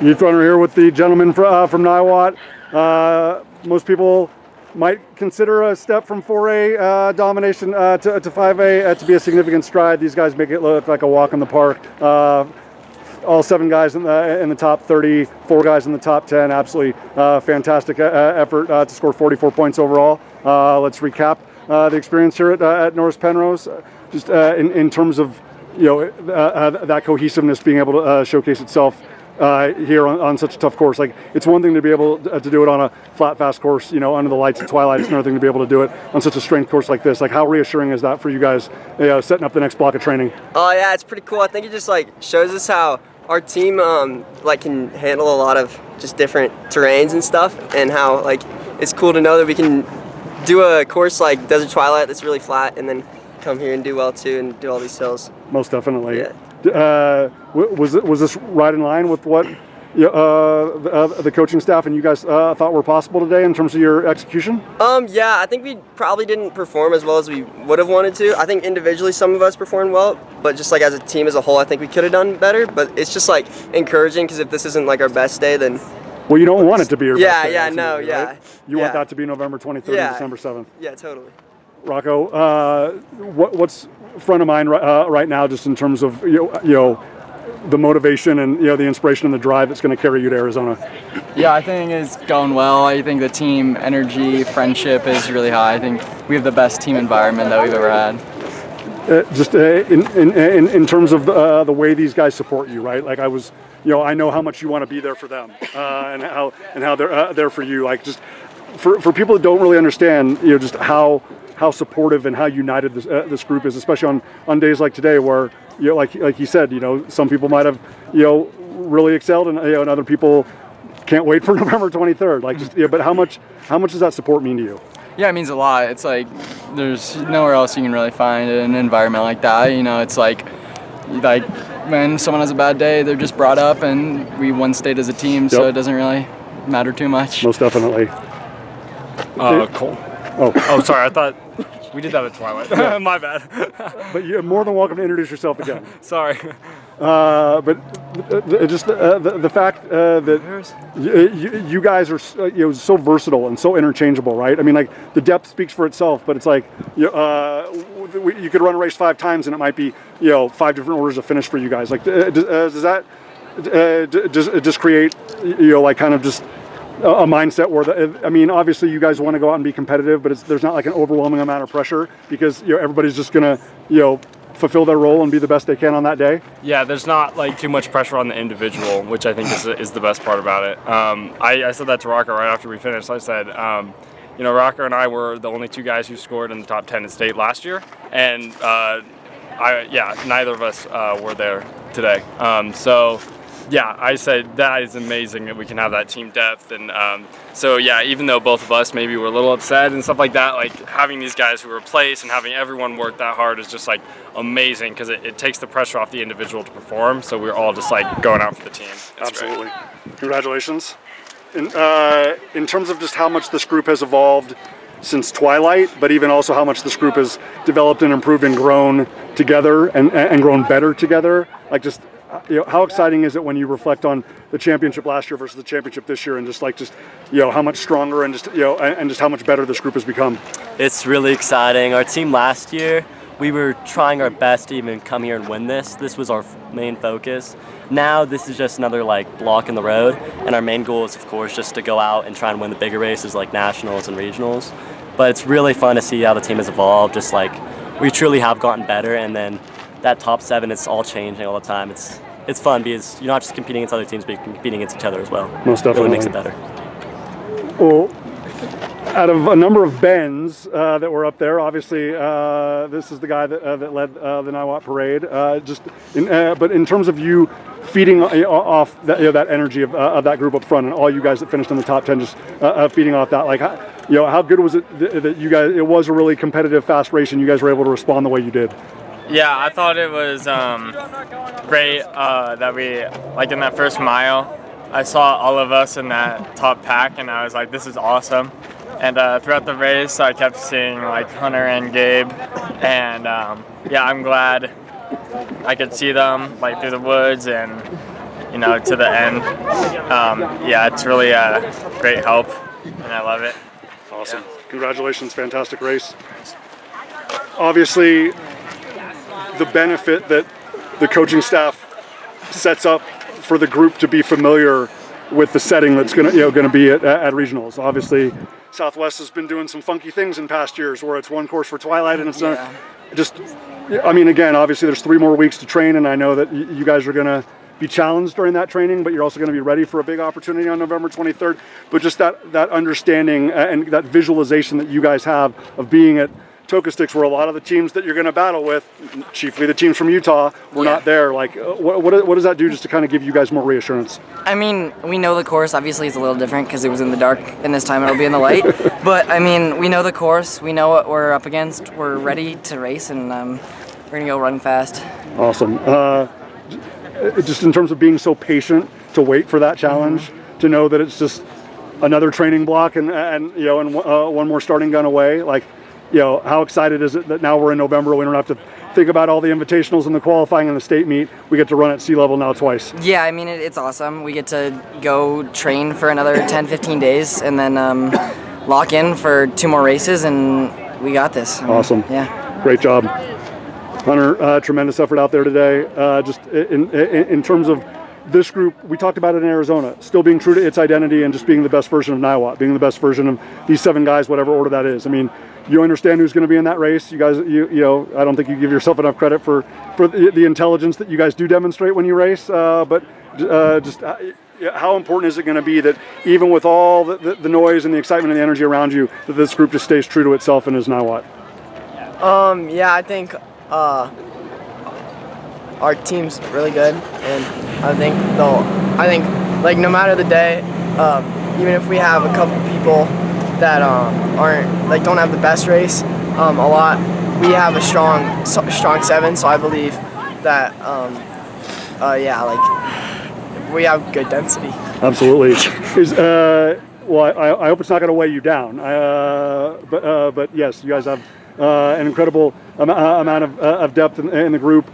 Youth runner here with the gentleman from Niwot. Most people might consider a step from 4A domination to 5A to be a significant stride. These guys make it look like a walk in the park. All 7 guys in the top 30, 4 guys in the top 10. Absolutely fantastic effort to score 44 points overall. Let's recap the experience here at Norris Penrose. Just in terms of that cohesiveness being able to showcase itself here on such a tough course. Like, it's one thing to be able to do it on a flat, fast course, under the lights at twilight. It's another thing to be able to do it on such a strength course like this. Like, how reassuring is that for you guys, setting up the next block of training? Oh yeah, it's pretty cool. I think it just shows us how our team can handle a lot of just different terrains and stuff, and how it's cool to know that we can do a course like Desert Twilight that's really flat, and then come here and do well too, and do all these hills. Most definitely. Yeah. Was this right in line with what the coaching staff and you guys thought were possible today in terms of your execution? Yeah, I think we probably didn't perform as well as we would have wanted to. I think individually some of us performed well, but just as a team as a whole, I think we could have done better. But it's just encouraging, because if this isn't our best day, then well, you don't want it to be your best day. Yeah. You want that to be November 23rd and December 7th. Yeah, totally. Rocco, what's front of mind right now, just in terms of the motivation and the inspiration and the drive that's going to carry you to Arizona? Yeah, I think it's going well. I think the team energy, friendship is really high. I think we have the best team environment that we've ever had. In terms of the way these guys support you, right? I know how much you want to be there for them, and how they're there for you. For people that don't really understand, just how supportive and how united this group is, especially on days like today, where like you said, some people might have really excelled, and and other people can't wait for November 23rd. But how much does that support mean to you? Yeah, it means a lot. It's there's nowhere else you can really find an environment like that. It's like when someone has a bad day, they're just brought up, and we won state as a team, so it doesn't really matter too much. Most definitely. Cole. Oh, Sorry. I thought we did that at Twilight. Yeah. My bad. But you're more than welcome to introduce yourself again. Sorry. But just the fact that you guys are so versatile and so interchangeable, right? I mean, the depth speaks for itself, but it's you could run a race 5 times and it might be 5 different orders of finish for you guys. Does that just create kind of just a mindset where obviously you guys want to go out and be competitive, but there's not an overwhelming amount of pressure, because everybody's just gonna fulfill their role and be the best they can on that day? Yeah, there's not too much pressure on the individual, which I think is the best part about it. I said that to Rocco right after we finished. I said, Rocco and I were the only 2 guys who scored in the top 10 in state last year, and neither of us were there today. Yeah, I said that is amazing that we can have that team depth, and even though both of us maybe were a little upset and stuff like that, having these guys who replace and having everyone work that hard is just amazing, because it takes the pressure off the individual to perform. So we're all just going out for the team. It's absolutely great. Congratulations. In terms of just how much this group has evolved since Twilight, but even also how much this group has developed and improved and grown together and grown better together, how exciting is it when you reflect on the championship last year versus the championship this year, and just how much stronger and just how much better this group has become? It's really exciting. Our team last year, we were trying our best to even come here and win this. This was our main focus. Now this is just another block in the road, and our main goal is, of course, just to go out and try and win the bigger races like nationals and regionals. But it's really fun to see how the team has evolved. Just we truly have gotten better, and then that top 7, it's all changing all the time. It's fun, because you're not just competing against other teams, but you're competing against each other as well. Most definitely. It really makes it better. Well, out of a number of Bens that were up there, obviously this is the guy that led the Niwot parade. But in terms of you feeding off that energy of that group up front, and all you guys that finished in the top 10, just feeding off that, how good was it that you guys? It was a really competitive, fast race, and you guys were able to respond the way you did. Yeah, I thought it was great that we, in that first mile, I saw all of us in that top pack, and I was like, this is awesome. And throughout the race, I kept seeing Hunter and Gabe, and I'm glad I could see them through the woods, and to the end. Yeah, it's really a great help, and I love it. Awesome. Yeah. Congratulations, fantastic race. Obviously, the benefit that the coaching staff sets up for the group to be familiar with the setting that's going to be at regionals. Obviously, Southwest has been doing some funky things in past years where it's one course for Twilight and it's not just. I mean, again, obviously there's 3 more weeks to train, and I know that you guys are going to be challenged during that training, but you're also going to be ready for a big opportunity on November 23rd. But just that understanding and that visualization that you guys have of being at Toka Sticks, where a lot of the teams that you're going to battle with, chiefly the teams from Utah, were not there. Like, what does that do just to kind of give you guys more reassurance? I mean, we know the course. Obviously, it's a little different because it was in the dark, and this time it'll be in the light. But, I mean, we know the course. We know what we're up against. We're ready to race, and we're going to go run fast. Awesome. Just in terms of being so patient to wait for that challenge, to know that it's just another training block and one more starting gun away, like, how excited is it that now we're in November, we don't have to think about all the invitationals and the qualifying and the state meet. We get to run at sea level now twice. Yeah, I mean, it's awesome. We get to go train for another 10, 15 days and then lock in for 2 more races, and we got this. Awesome. Yeah. Great job. Hunter, tremendous effort out there today. Just in terms of this group, we talked about it in Arizona, still being true to its identity and just being the best version of Niwot, being the best version of these 7 guys, whatever order that is. I mean, you understand who's going to be in that race. You guys, I don't think you give yourself enough credit for the intelligence that you guys do demonstrate when you race. But just how important is it going to be that even with all the noise and the excitement and the energy around you, that this group just stays true to itself and is Niwot? Yeah, I think our team's really good, and I think like no matter the day, even if we have a couple people that don't have the best race, we have a strong 7, so I believe that we have good density. Absolutely. I hope it's not going to weigh you down, but yes, you guys have an incredible amount of depth in the group.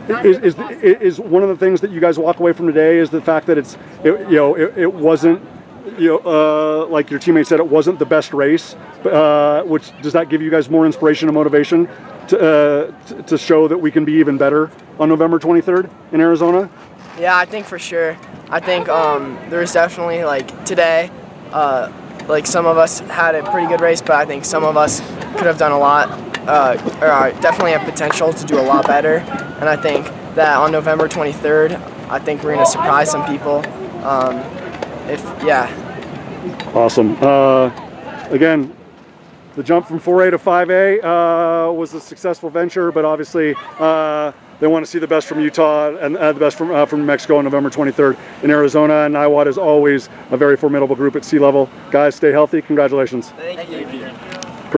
Is one of the things that you guys walk away from today is the fact that it wasn't, like your teammate said, it wasn't the best race, which does that give you guys more inspiration and motivation to show that we can be even better on November 23rd in Arizona? Yeah, I think for sure. I think there's definitely, like, today, like, some of us had a pretty good race, but I think some of us could have done a lot, or definitely have potential to do a lot better. And I think that on November 23rd, I think we're going to surprise some people. Awesome. Again, the jump from 4A to 5A was a successful venture, but obviously they want to see the best from Utah and the best from Mexico on November 23rd in Arizona. And Niwot is always a very formidable group at sea level. Guys, stay healthy. Congratulations. Thank you.